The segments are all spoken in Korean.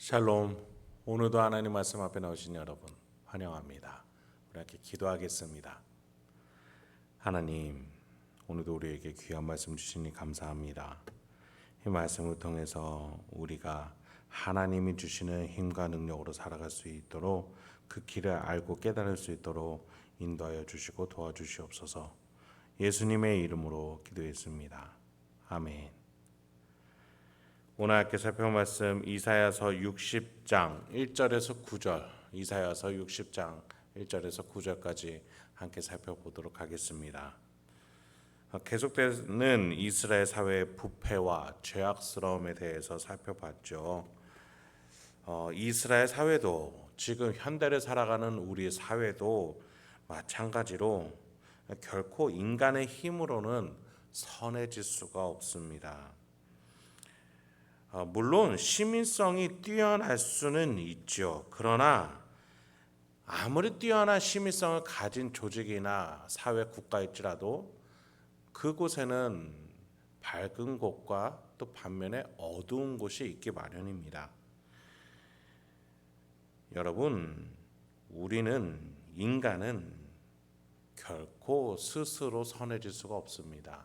샬롬. 오늘도 하나님 말씀 앞에 나오신 여러분 환영합니다. 우리 함께 기도하겠습니다. 하나님, 오늘도 우리에게 귀한 말씀 주시니 감사합니다. 이 말씀을 통해서 우리가 하나님이 주시는 힘과 능력으로 살아갈 수 있도록 그 길을 알고 깨달을 수 있도록 인도하여 주시고 도와주시옵소서. 예수님의 이름으로 기도했습니다. 아멘. 오늘 함께 살펴볼 말씀 이사야서 60장 1절에서 9절, 이사야서 60장 1절에서 9절까지 함께 살펴보도록 하겠습니다. 계속되는 이스라엘 사회의 부패와 죄악스러움에 대해서 살펴봤죠. 이스라엘 사회도 지금 현대를 살아가는 우리 사회도 마찬가지로 결코 인간의 힘으로는 선해질 수가 없습니다. 물론 시민성이 뛰어날 수는 있죠. 그러나 아무리 뛰어난 시민성을 가진 조직이나 사회 국가일지라도 그곳에는 밝은 곳과 또 반면에 어두운 곳이 있기 마련입니다. 여러분, 인간은 결코 스스로 선해질 수가 없습니다.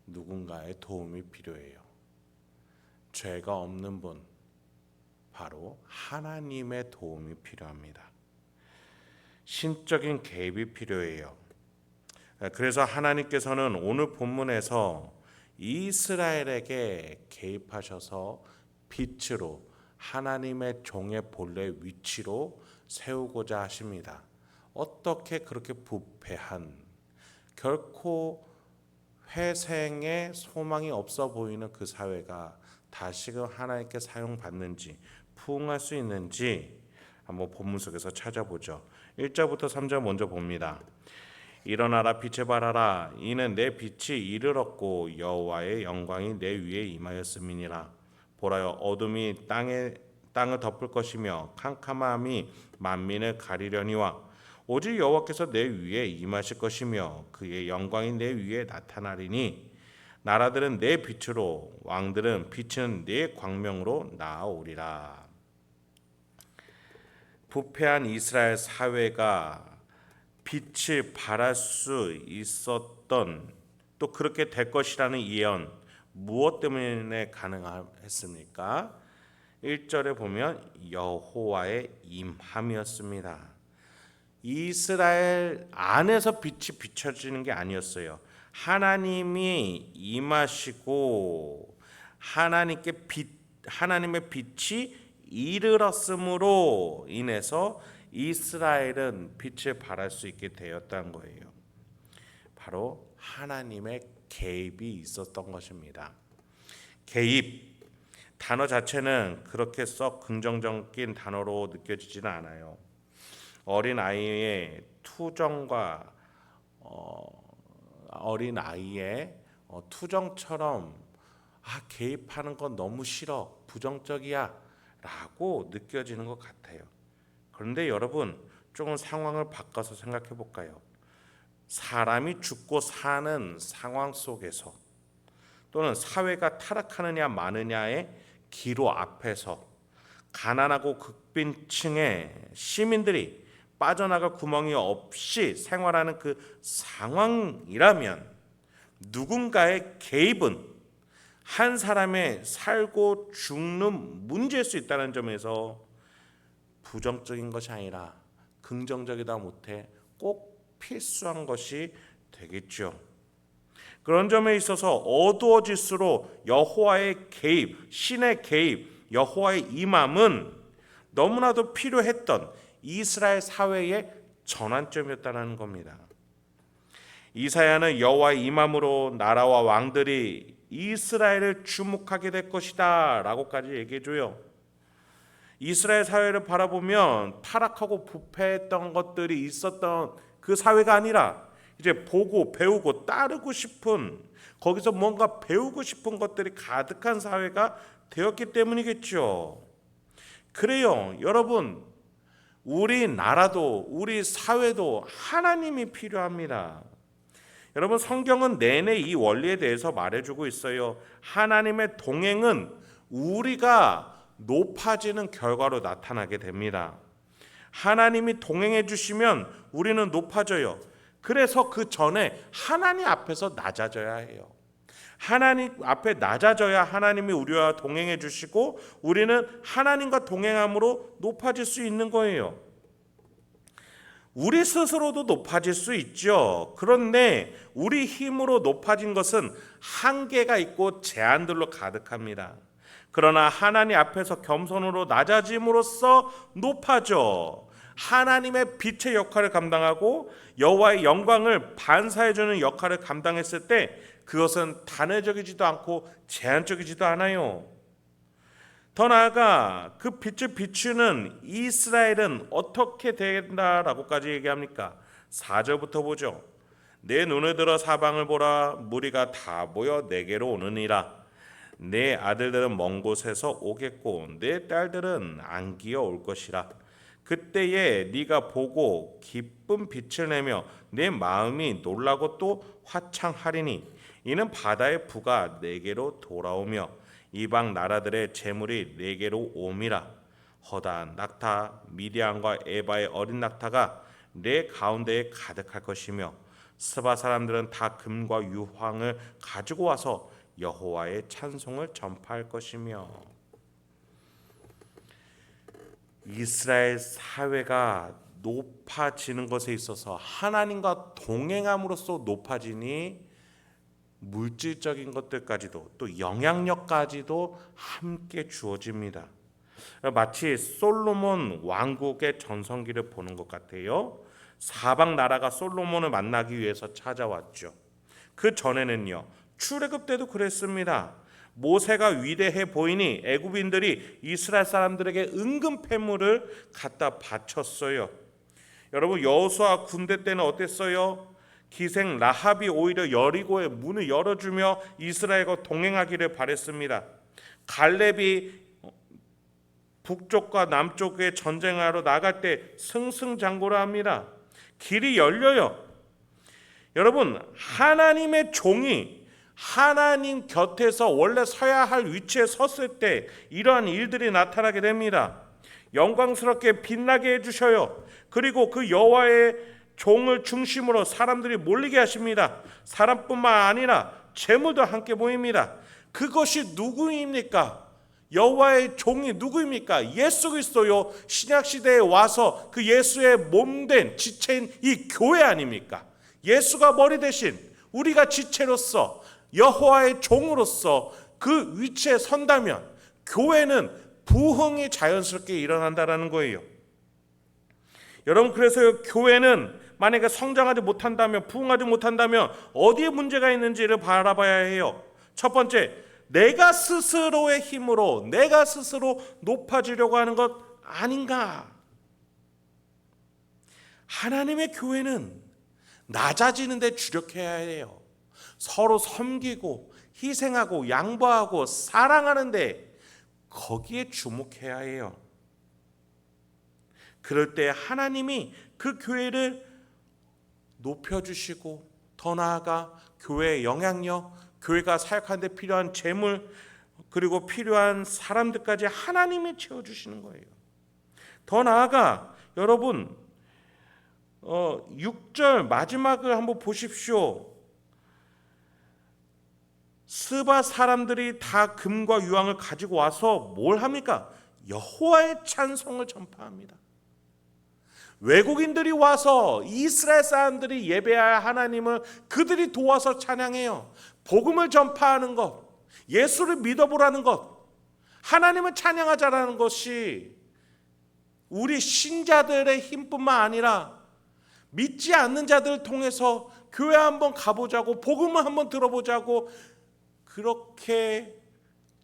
누군가의 도움이 필요해요. 죄가 없는 분, 바로 하나님의 도움이 필요합니다. 신적인 개입이 필요해요. 그래서 하나님께서는 오늘 본문에서 이스라엘에게 개입하셔서 빛으로 하나님의 종의 본래 위치로 세우고자 하십니다. 어떻게 그렇게 부패한, 결코 회생의 소망이 없어 보이는 그 사회가 다시금 하나님께 사용받는지, 부응할 수 있는지 한번 본문 속에서 찾아보죠. 1절부터 3절 먼저 봅니다. 일어나라, 빛에 발하라. 이는 내 빛이 이르렀고 여호와의 영광이 내 위에 임하였음이니라. 보라여, 어둠이 땅을 덮을 것이며 캄캄함이 만민을 가리려니와 오직 여호와께서 내 위에 임하실 것이며 그의 영광이 내 위에 나타나리니 나라들은 내 빛으로, 왕들은 빛은 내 광명으로 나아오리라. 부패한 이스라엘 사회가 빛을 발할 수 있었던, 또 그렇게 될 것이라는 예언, 무엇 때문에 가능했습니까? 1절에 보면 여호와의 임함이었습니다. 이스라엘 안에서 빛이 비춰지는 게 아니었어요. 하나님이 임하시고 하나님의 빛이 이르렀음으로 인해서 이스라엘은 빛을 발할 수 있게 되었다는 거예요. 바로 하나님의 개입이 있었던 것입니다. 개입, 단어 자체는 그렇게 썩 긍정적인 단어로 느껴지지는 않아요. 어린 아이의 투정과 어린 아이의 투정처럼 개입하는 건 너무 싫어, 부정적이야 라고 느껴지는 것 같아요. 그런데 여러분, 조금 상황을 바꿔서 생각해 볼까요? 사람이 죽고 사는 상황 속에서, 또는 사회가 타락하느냐 마느냐의 기로 앞에서 가난하고 극빈층의 시민들이 빠져나갈 구멍이 없이 생활하는 그 상황이라면 누군가의 개입은 한 사람의 살고 죽는 문제일 수 있다는 점에서 부정적인 것이 아니라 긍정적이다 못해 꼭 필수한 것이 되겠죠. 그런 점에 있어서 어두워질수록 여호와의 개입, 신의 개입, 여호와의 임함은 너무나도 필요했던 이스라엘 사회의 전환점이었다는 겁니다. 이사야는 여호와의 임함으로 나라와 왕들이 이스라엘을 주목하게 될 것이다 라고까지 얘기해줘요. 이스라엘 사회를 바라보면 타락하고 부패했던 것들이 있었던 그 사회가 아니라 이제 보고 배우고 따르고 싶은, 거기서 뭔가 배우고 싶은 것들이 가득한 사회가 되었기 때문이겠죠. 그래요, 여러분, 우리나라도 우리 사회도 하나님이 필요합니다. 여러분, 성경은 내내 이 원리에 대해서 말해주고 있어요. 하나님의 동행은 우리가 높아지는 결과로 나타나게 됩니다. 하나님이 동행해 주시면 우리는 높아져요. 그래서 그 전에 하나님 앞에서 낮아져야 해요. 하나님 앞에 낮아져야 하나님이 우리와 동행해 주시고 우리는 하나님과 동행함으로 높아질 수 있는 거예요. 우리 스스로도 높아질 수 있죠. 그런데 우리 힘으로 높아진 것은 한계가 있고 제한들로 가득합니다. 그러나 하나님 앞에서 겸손으로 낮아짐으로써 높아져 하나님의 빛의 역할을 감당하고 여호와의 영광을 반사해주는 역할을 감당했을 때 그것은 단회적이지도 않고 제한적이지도 않아요. 더 나아가 그 빛을 비추는 이스라엘은 어떻게 된다라고까지 얘기합니까? 4절부터 보죠. 내 눈을 들어 사방을 보라. 무리가 다 모여 내게로 오느니라. 내 아들들은 먼 곳에서 오겠고 내 딸들은 안기어 올 것이라. 그때에 네가 보고 기쁜 빛을 내며 내 마음이 놀라고 또 화창하리니 이는 바다의 부가 내게로 돌아오며 이방 나라들의 재물이 내게로 옴이라. 허다한 낙타 미디안과 에바의 어린 낙타가 내 가운데에 가득할 것이며 스바 사람들은 다 금과 유황을 가지고 와서 여호와의 찬송을 전파할 것이며. 이스라엘 사회가 높아지는 것에 있어서 하나님과 동행함으로써 높아지니 물질적인 것들까지도 또 영향력까지도 함께 주어집니다. 마치 솔로몬 왕국의 전성기를 보는 것 같아요. 사방 나라가 솔로몬을 만나기 위해서 찾아왔죠. 그 전에는요, 출애굽 때도 그랬습니다. 모세가 위대해 보이니 애굽인들이 이스라엘 사람들에게 은근 패물을 갖다 바쳤어요. 여러분, 여호수아 군대 때는 어땠어요? 기생 라합이 오히려 여리고의 문을 열어주며 이스라엘과 동행하기를 바랬습니다. 갈렙이 북쪽과 남쪽에 전쟁하러 나갈 때 승승장구를 합니다. 길이 열려요. 여러분, 하나님의 종이 하나님 곁에서 원래 서야 할 위치에 섰을 때 이러한 일들이 나타나게 됩니다. 영광스럽게 빛나게 해주셔요. 그리고 그 여호와의 종을 중심으로 사람들이 몰리게 하십니다. 사람뿐만 아니라 재물도 함께 보입니다. 그것이 누구입니까? 여호와의 종이 누구입니까? 예수 그리스도요. 신약 시대에 와서 그 예수의 몸된 지체인 이 교회 아닙니까? 예수가 머리 대신 우리가 지체로서 여호와의 종으로서 그 위치에 선다면 교회는 부흥이 자연스럽게 일어난다라는 거예요. 여러분, 그래서 교회는 만약에 성장하지 못한다면, 부흥하지 못한다면 어디에 문제가 있는지를 바라봐야 해요. 첫 번째, 내가 스스로의 힘으로 내가 스스로 높아지려고 하는 것 아닌가? 하나님의 교회는 낮아지는 데 주력해야 해요. 서로 섬기고 희생하고 양보하고 사랑하는데 거기에 주목해야 해요. 그럴 때 하나님이 그 교회를 높여주시고 더 나아가 교회의 영향력, 교회가 사역하는 데 필요한 재물, 그리고 필요한 사람들까지 하나님이 채워주시는 거예요. 더 나아가 여러분 6절 마지막을 한번 보십시오. 스바 사람들이 다 금과 유황을 가지고 와서 뭘 합니까? 여호와의 찬송을 전파합니다. 외국인들이 와서 이스라엘 사람들이 예배할 하나님을 그들이 도와서 찬양해요. 복음을 전파하는 것, 예수를 믿어보라는 것, 하나님을 찬양하자라는 것이 우리 신자들의 힘뿐만 아니라 믿지 않는 자들을 통해서 교회 한번 가보자고, 복음을 한번 들어보자고, 그렇게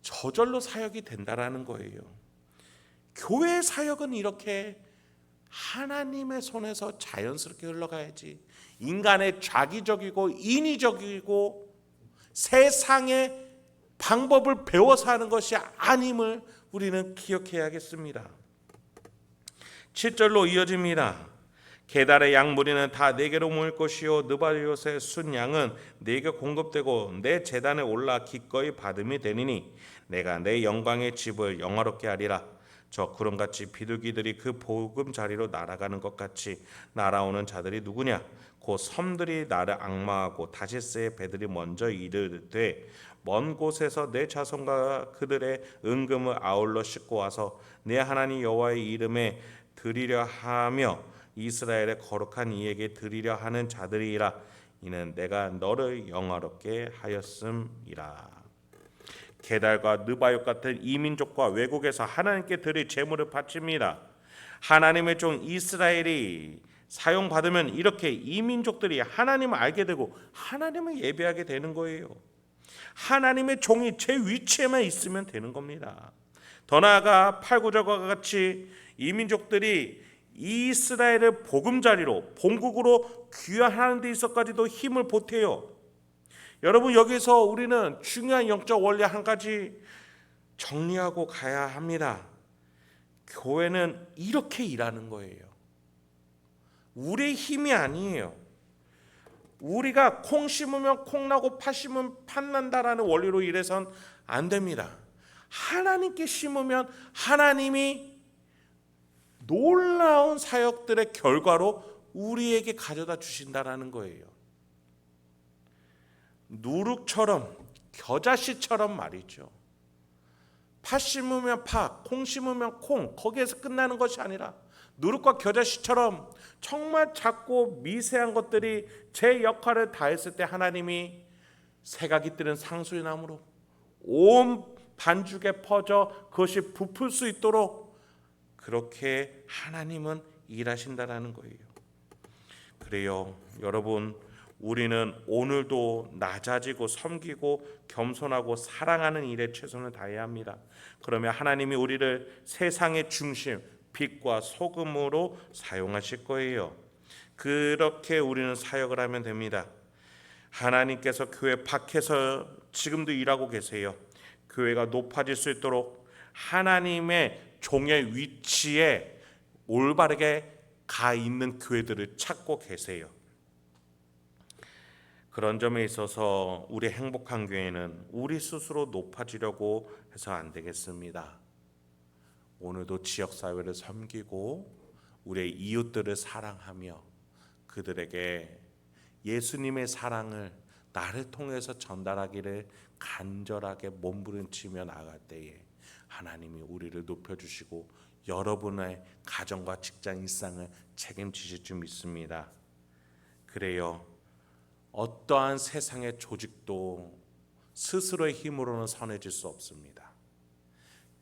저절로 사역이 된다라는 거예요. 교회의 사역은 이렇게 하나님의 손에서 자연스럽게 흘러가야지, 인간의 자기적이고 인위적이고 세상의 방법을 배워서 하는 것이 아님을 우리는 기억해야겠습니다. 7절로 이어집니다. 게달의 양 무리는 다 내게로 모일 것이요 느바리옷의 순 양은 내게 공급되고 내 제단에 올라 기꺼이 받음이 되니니 내가 내 영광의 집을 영화롭게 하리라. 저 구름같이 비둘기들이 그 보금자리로 날아가는 것 같이 날아오는 자들이 누구냐? 곧 섬들이 나를 앙망하고 다시스의 배들이 먼저 이르되 먼 곳에서 내 자손과 그들의 은금을 아울러 싣고 와서 내 하나님 여호와의 이름에 드리려 하며 이스라엘의 거룩한 이에게 드리려 하는 자들이라. 이는 내가 너를 영화롭게 하였음이라. 게달과 느바욕 같은 이민족과 외국에서 하나님께 드릴 제물을 바칩니다. 하나님의 종 이스라엘이 사용받으면 이렇게 이민족들이 하나님을 알게 되고 하나님을 예배하게 되는 거예요. 하나님의 종이 제 위치에만 있으면 되는 겁니다. 더 나아가 8, 9절과 같이 이민족들이 이스라엘을 보금자리로 본국으로 귀환하는 데 있어까지도 힘을 보태요. 여러분, 여기서 우리는 중요한 영적 원리 한 가지 정리하고 가야 합니다. 교회는 이렇게 일하는 거예요. 우리의 힘이 아니에요. 우리가 콩 심으면 콩 나고 팥 심으면 팥 난다라는 원리로 일해선 안 됩니다. 하나님께 심으면 하나님이 놀라운 사역들의 결과로 우리에게 가져다 주신다라는 거예요. 누룩처럼 겨자씨처럼 말이죠. 팥 심으면 팥, 콩 심으면 콩, 거기에서 끝나는 것이 아니라 누룩과 겨자씨처럼 정말 작고 미세한 것들이 제 역할을 다했을 때 하나님이 새가 깃드는 상수리나무로 온 반죽에 퍼져 그것이 부풀 수 있도록 그렇게 하나님은 일하신다라는 거예요. 그래요, 여러분, 우리는 오늘도 낮아지고 섬기고 겸손하고 사랑하는 일에 최선을 다해야 합니다. 그러면 하나님이 우리를 세상의 중심, 빛과 소금으로 사용하실 거예요. 그렇게 우리는 사역을 하면 됩니다. 하나님께서 교회 밖에서 지금도 일하고 계세요. 교회가 높아질 수 있도록 하나님의 종의 위치에 올바르게 가 있는 교회들을 찾고 계세요. 그런 점에 있어서 우리 행복한 교회는 우리 스스로 높아지려고 해서 안 되겠습니다. 오늘도 지역사회를 섬기고 우리의 이웃들을 사랑하며 그들에게 예수님의 사랑을 나를 통해서 전달하기를 간절하게 몸부림치며 나아갈 때에 하나님이 우리를 높여주시고 여러분의 가정과 직장 일상을 책임지실 줄 믿습니다. 그래요, 어떠한 세상의 조직도 스스로의 힘으로는 선해질 수 없습니다.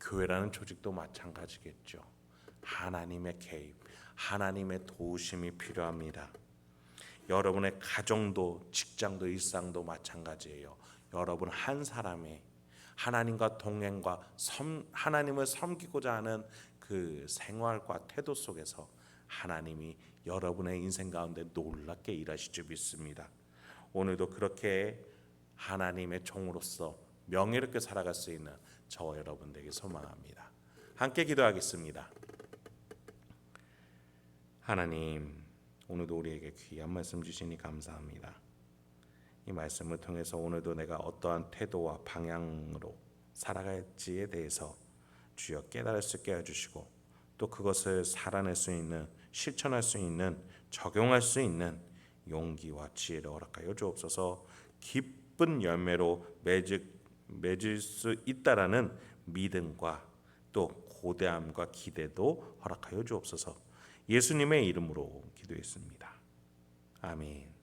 교회라는 조직도 마찬가지겠죠. 하나님의 개입, 하나님의 도우심이 필요합니다. 여러분의 가정도 직장도 일상도 마찬가지예요. 여러분 한 사람의 하나님과 동행과 하나님을 섬기고자 하는 그 생활과 태도 속에서 하나님이 여러분의 인생 가운데 놀랍게 일하실 줄 믿습니다. 오늘도 그렇게 하나님의 종으로서 명예롭게 살아갈 수 있는 저와 여러분들에게 소망합니다. 함께 기도하겠습니다. 하나님, 오늘도 우리에게 귀한 말씀 주시니 감사합니다. 이 말씀을 통해서 오늘도 내가 어떠한 태도와 방향으로 살아갈지에 대해서 주여 깨달을 수 있게 해주시고 또 그것을 살아낼 수 있는, 실천할 수 있는, 적용할 수 있는 용기와 지혜를 허락하여 주옵소서. 기쁜 열매로 맺을 수 있다라는 믿음과 또 고대함과 기대도 허락하여 주옵소서. 예수님의 이름으로 기도했습니다. 아멘.